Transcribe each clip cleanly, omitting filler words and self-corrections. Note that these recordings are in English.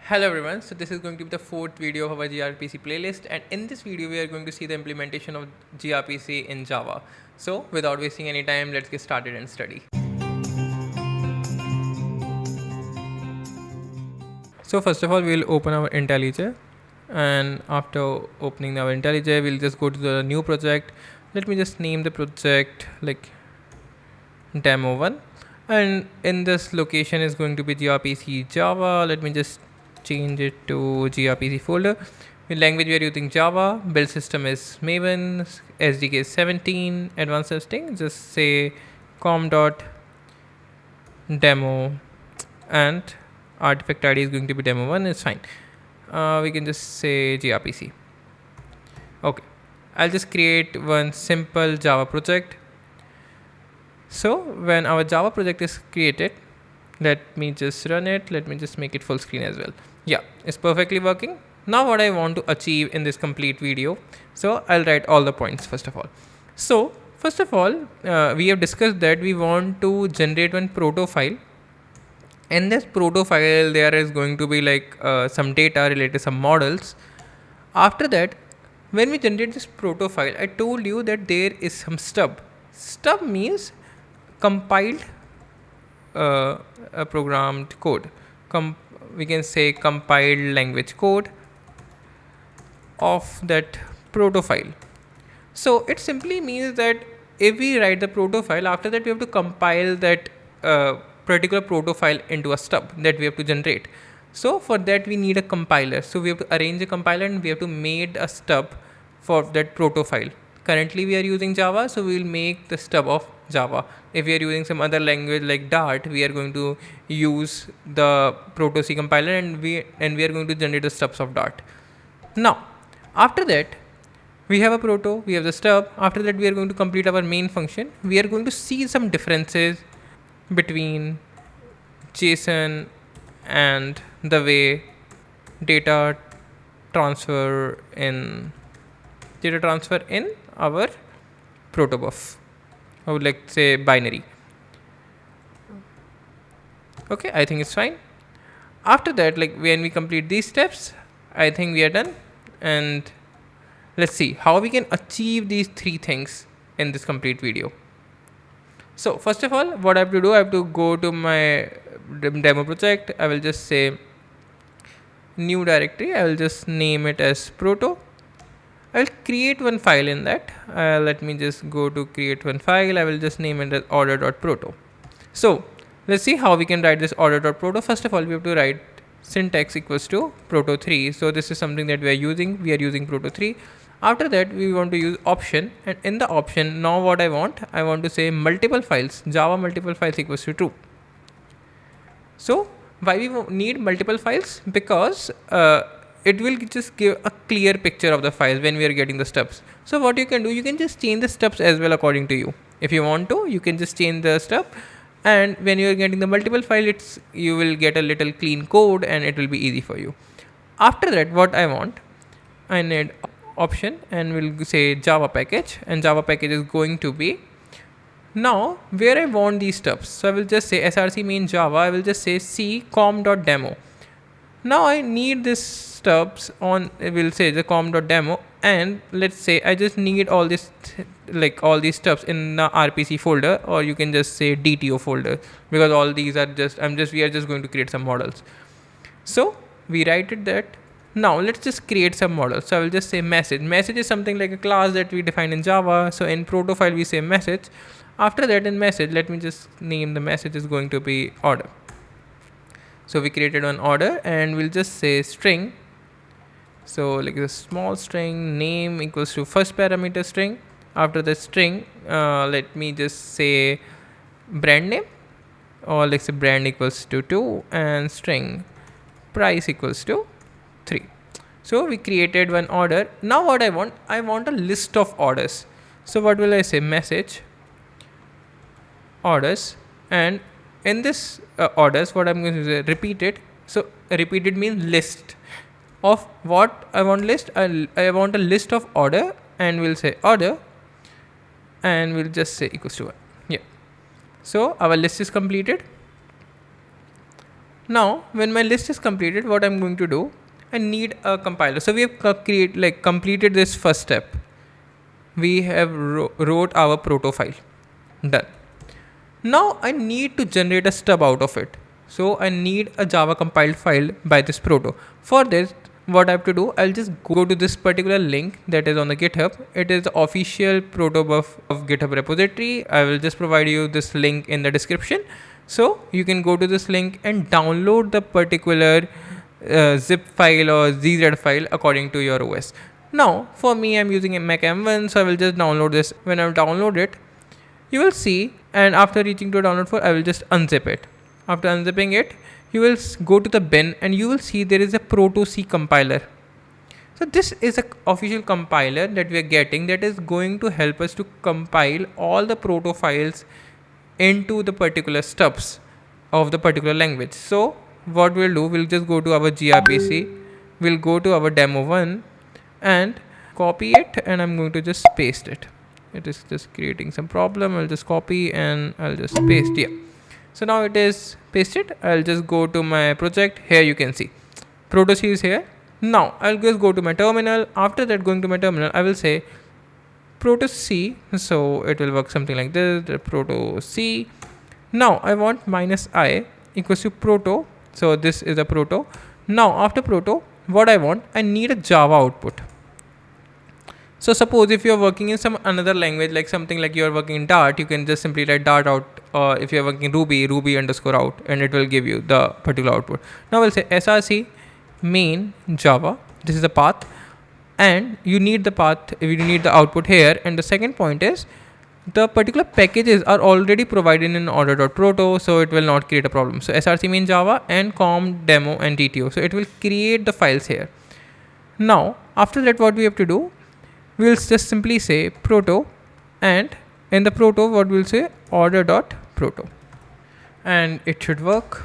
Hello everyone, so this is going to be the fourth video of our gRPC playlist, and in this video we are going to see the implementation of gRPC in Java. So without wasting any time, let's get started and study. So first of all, we'll open our IntelliJ, and after opening our IntelliJ, we'll just go to the new project. Let me just name the project like demo1, and in this location is going to be gRPC Java. Let me just change it to gRPC folder. In language we are using Java, build system is Maven, SDK is 17, advanced testing just say com.demo, and artifact ID is going to be demo1. It's fine. We can just say gRPC. Okay, I'll just create one simple Java project. So when our Java project is created, let me just run it. Let me just make it full screen as well. Yeah, it's perfectly working. Now what I want to achieve in this complete video. So I'll write all the points first of all. So first of all, we have discussed that we want to generate one proto file. In this proto file, there is going to be like some data related to some models. After that, when we generate this proto file, I told you that there is some stub. Stub means compiled a programmed code. We can say compiled language code of that proto file. So it simply means that if we write the proto file, after that we have to compile that particular proto file into a stub that we have to generate. So for that we need a compiler. So we have to arrange a compiler and we have to make a stub for that proto file. Currently we are using Java, so we will make the stub of Java. If we are using some other language like Dart, we are going to use the proto C compiler and we are going to generate the stubs of Dart. Now after that we have a proto, we have the stub. After that we are going to complete our main function. We are going to see some differences between JSON and the way data transfer in our protobuf, or like say binary. Okay, I think it's fine. After that, like when we complete these steps, I think we are done. And let's see how we can achieve these three things in this complete video. So first of all, what I have to do, I have to go to my demo project. I will just say new directory. I will just name it as proto. I will create one file in that. Let me just go to create one file. I will just name it as order.proto. So let's see how we can write this order.proto. First of all, we have to write syntax equals to proto3. So this is something that we are using. We are using proto3. After that, we want to use option, and in the option, now what I want to say multiple files, Java multiple files equals to true. So why we need multiple files? Because it will just give a clear picture of the files when we are getting the stubs. So what you can do, you can just change the stubs as well according to you. If you want to, you can just change the stub, and when you are getting the multiple file, you will get a little clean code and it will be easy for you. After that, what I need option, and we'll say Java package, and Java package is going to be now where I want these stubs. So I will just say src main Java. I will just say c com.demo. Now I need this stubs on, we'll say the com.demo, and let's say I just need all this like all these stubs in the RPC folder, or you can just say DTO folder, because all these are we are just going to create some models. So we write it that. Now let's just create some models. So I will just say message. Message is something like a class that we define in Java. So in proto file we say message. After that, in message, let me just name the message is going to be order. So we created one order, and we'll just say string. So like a small string name equals to first parameter string. After the string, let me just say brand name, or let's say brand equals to 2, and string price equals to 3. So we created one order. Now what I want a list of orders. So what will I say? Message orders, and in this orders, what I'm going to say, repeated. So repeated means list of what I want. List I want a list of order, and we'll say order, and we'll just say equals to 1. Yeah, so our list is completed. Now when my list is completed, what I'm going to do, I need a compiler. So we have completed this first step. We have wrote our proto file. Done. Now I need to generate a stub out of it. So I need a Java compiled file by this proto. For this, what I have to do, I'll just go to this particular link that is on the GitHub. It is the official protobuf of GitHub repository. I will just provide you this link in the description. So you can go to this link and download the particular zip file or ZZ file according to your OS. Now for me, I'm using a Mac M1, so I will just download this. When I download it, you will see, and after reaching to download for, I will just unzip it. After unzipping it, you will go to the bin and you will see there is a proto C compiler. So this is a official compiler that we are getting that is going to help us to compile all the proto files into the particular stubs of the particular language. So what we'll do, we'll just go to our gRPC, we'll go to our demo1 and copy it, and I'm going to just paste it. It is just creating some problem. I'll just copy and I'll just paste here. So now it is pasted. I'll just go to my project. Here you can see proto C is here. Now I'll just go to my terminal. After that, going to my terminal, I will say proto C. So it will work something like this, the proto C. Now I want -i equals to proto. So this is a proto. Now after proto, what I want, I need a Java output. So suppose if you're working in some another language, like something like you're working in Dart, you can just simply write Dart out, or if you're working in Ruby underscore out, and it will give you the particular output. Now we'll say src main Java. This is the path, and you need the path if you need the output here. And the second point is the particular packages are already provided in order.proto, so it will not create a problem. So src main Java and com demo and dto. So it will create the files here. Now after that, what we have to do, we'll just simply say proto, and in the proto, what we'll say order.proto, and it should work,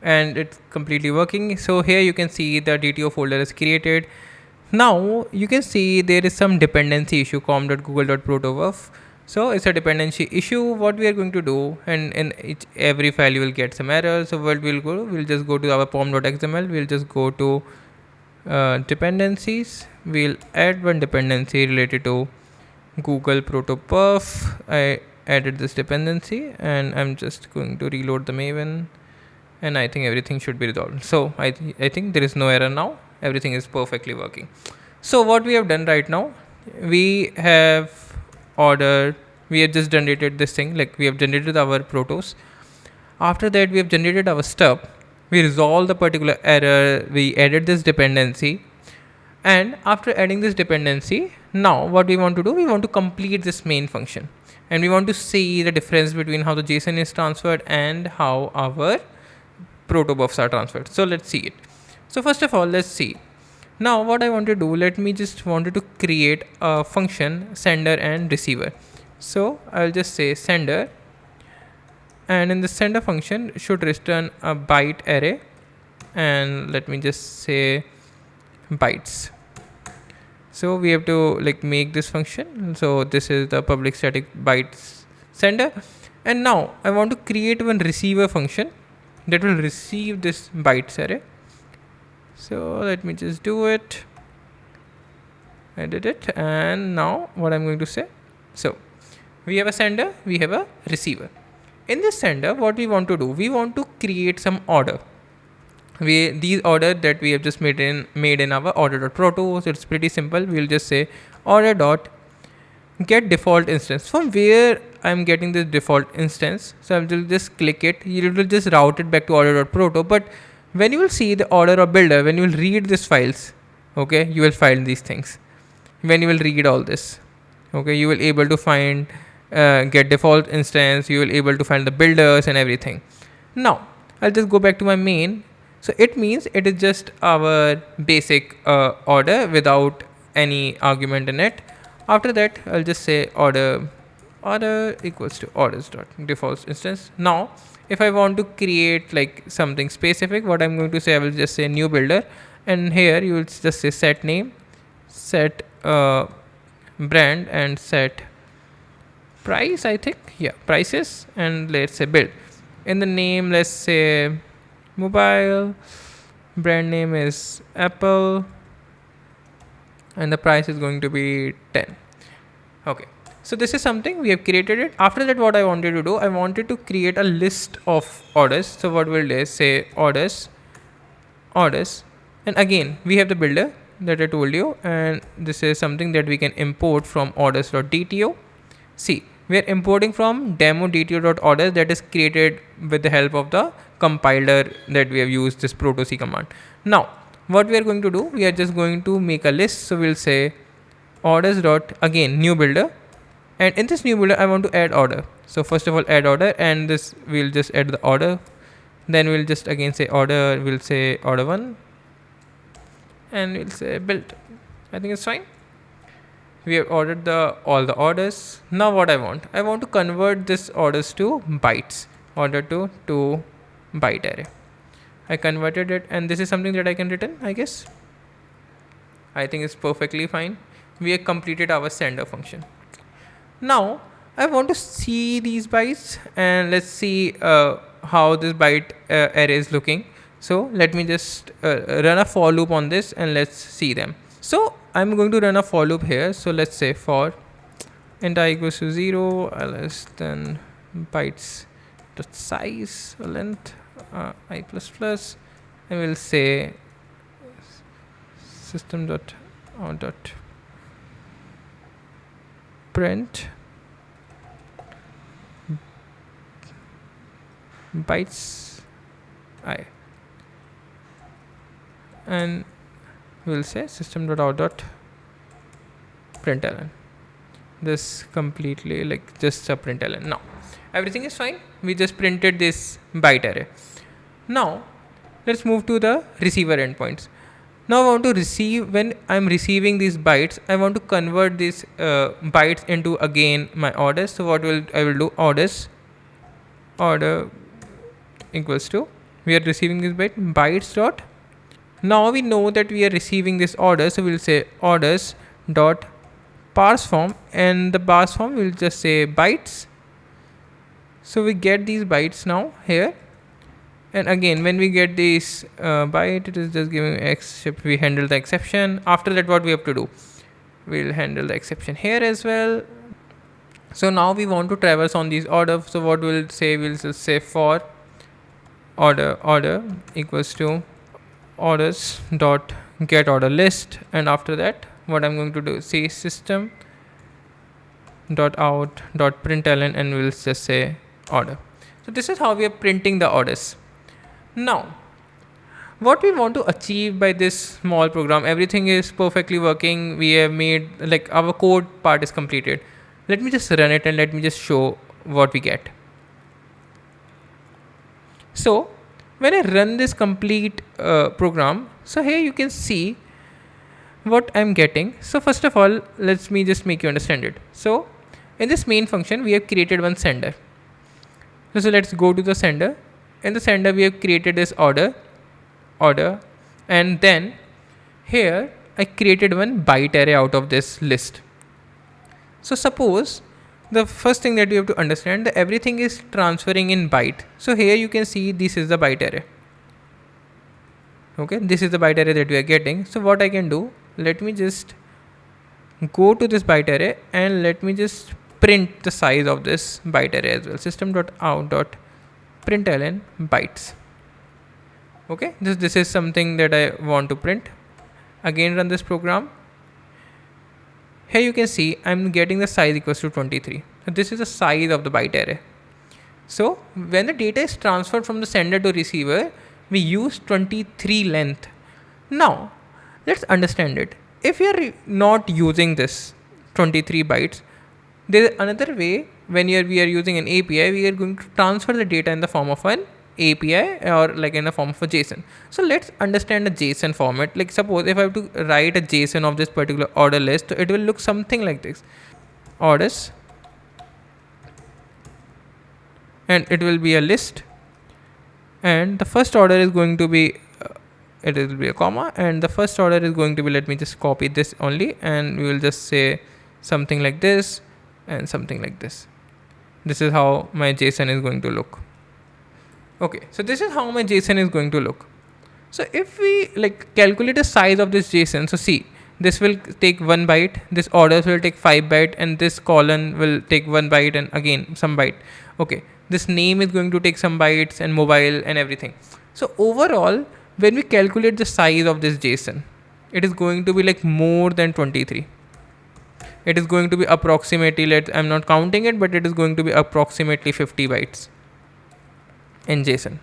and it's completely working. So here you can see the DTO folder is created. Now you can see there is some dependency issue, com.google.proto. So it's a dependency issue. What we are going to do, and in every file you will get some errors. So what we'll just go to our pom.xml. We'll just go to dependencies. We'll add one dependency related to Google protobuf. I added this dependency, and I'm just going to reload the Maven, and I think everything should be resolved. So I think there is no error now. Everything is perfectly working. So what we have done right now, we have just generated this thing, like we have generated our protos. After that, we have generated our stub. We resolved the particular error. We added this dependency. And after adding this dependency, now what we want to do, we want to complete this main function. And we want to see the difference between how the JSON is transferred and how our protobufs are transferred. So let's see it. So first of all, let's see. Now what I want to do, let me just wanted to create a function sender and receiver. So I'll just say sender, and in the sender function should return a byte array, and let me just say bytes. So we have to make this function. So this is the public static bytes sender, and now I want to create one receiver function that will receive this bytes array. So let me just do it. I did it, and now what I'm going to say, so we have a sender, we have a receiver. In this sender, what we want to do, we want to create some order. These order that we have just made in our order.proto. So it's pretty simple. We'll just say order.get default instance. From where I'm getting this default instance, so I will just click it. You will just route it back to order.proto. But when you will see the order or builder, when you will read these files, okay, you will find these things. When you will read all this, okay, you will able to find get default instance. You will able to find the builders and everything. Now I'll just go back to my main. So it means it is just our basic order without any argument in it. After that, I'll just say order equals to orders.default instance. Now, if I want to create something specific, what I'm going to say, I will just say new builder, and here you will just say set name, set brand, and set price. I think prices, and let's say build. In the name, let's say mobile, brand name is Apple, and the price is going to be 10. Okay, so this is something we have created it. After that, what I wanted to do, I wanted to create a list of orders. So what we'll do is say orders, and again we have the builder that I told you, and this is something that we can import from orders.dto. See, we are importing from demo.dto.orders that is created with the help of the compiler that we have used, this proto C command. Now what we are going to do, we are just going to make a list. So we'll say orders dot, again new builder, and in this new builder I want to add order. So first of all add order, and this we'll just add the order, then we'll just again say order, we'll say order 1, and we'll say build. I think it's fine. We have ordered all the orders. Now what I want to convert this orders to bytes, order to byte array. I converted it, and this is something that I can return, I guess. I think it's perfectly fine. We have completed our sender function. Now I want to see these bytes, and let's see how this byte array is looking. So let me just run a for loop on this, and let's see them. So I'm going to run a for loop here. So let's say for int I equals to 0 less than bytes dot size length I plus plus, and we'll say system dot out dot print bytes I, and we'll say system.out.println. This completely like just a println. Now everything is fine. We just printed this byte array. Now let's move to the receiver endpoints. Now I want to receive, when I'm receiving these bytes, I want to convert these bytes into again my orders. So what I will do, orders order equals to, we are receiving this bytes dot. Now we know that we are receiving this order, so we'll say orders dot parse form, and the parse form will just say bytes. So we get these bytes now here, and again when we get this byte, it is just giving except we handle the exception. After that, what we have to do, we'll handle the exception here as well. So now we want to traverse on these orders. So what we'll say, we'll just say for order equals to orders dot get order list, and after that what I'm going to do, say system dot out dot println, and we'll just say order. So this is how we are printing the orders. Now what we want to achieve by this small program, everything is perfectly working. We have made, like, our code part is completed. Let me just run it and let me just show what we get. So when I run this complete program, so here you can see what I'm getting. So first of all, let me just make you understand it. So in this main function, we have created one sender. So let's go to the sender. In the sender, we have created this order, and then here I created one byte array out of this list. So suppose the first thing that you have to understand, that everything is transferring in byte. So here you can see this is the byte array. Okay, this is the byte array that we are getting. So what I can do, let me just go to this byte array and let me just print the size of this byte array as well. System.out.println bytes. Okay, this is something that I want to print. Again, run this program. Here you can see I'm getting the size equals to 23. So this is the size of the byte array. So when the data is transferred from the sender to receiver, we use 23 length. Now let's understand it. If you are not using this 23 bytes, there is another way. When we are using an API, we are going to transfer the data in the form of an API or like in the form of a JSON. So let's understand the JSON format. Like suppose if I have to write a JSON of this particular order list, it will look something like this. Orders, and it will be a list, and the first order is going to be it will be a comma, and the first order is going to be, let me just copy this only, and we will just say something like this and something like this. This is how my JSON is going to look. Okay, so this is how my JSON is going to look. So if we like calculate the size of this JSON, so see, this will take 1 byte, this orders will take 5 byte, and this colon will take 1 byte and again some byte. Okay, this name is going to take some bytes and mobile and everything. So overall, when we calculate the size of this JSON, it is going to be like more than 23. It is going to be approximately, I'm not counting it, but it is going to be approximately 50 bytes in JSON.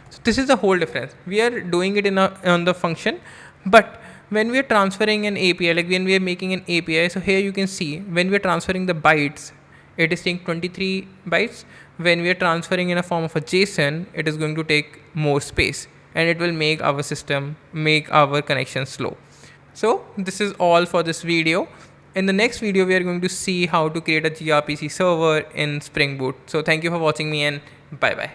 So this is the whole difference. We are doing it on the function, but when we are transferring an API, like when we are making an API, so here you can see when we are transferring the bytes, it is taking 23 bytes. When we are transferring in a form of a JSON, it is going to take more space, and it will make our system, make our connection slow. So this is all for this video. In the next video, we are going to see how to create a gRPC server in Spring Boot. So thank you for watching me, and bye bye.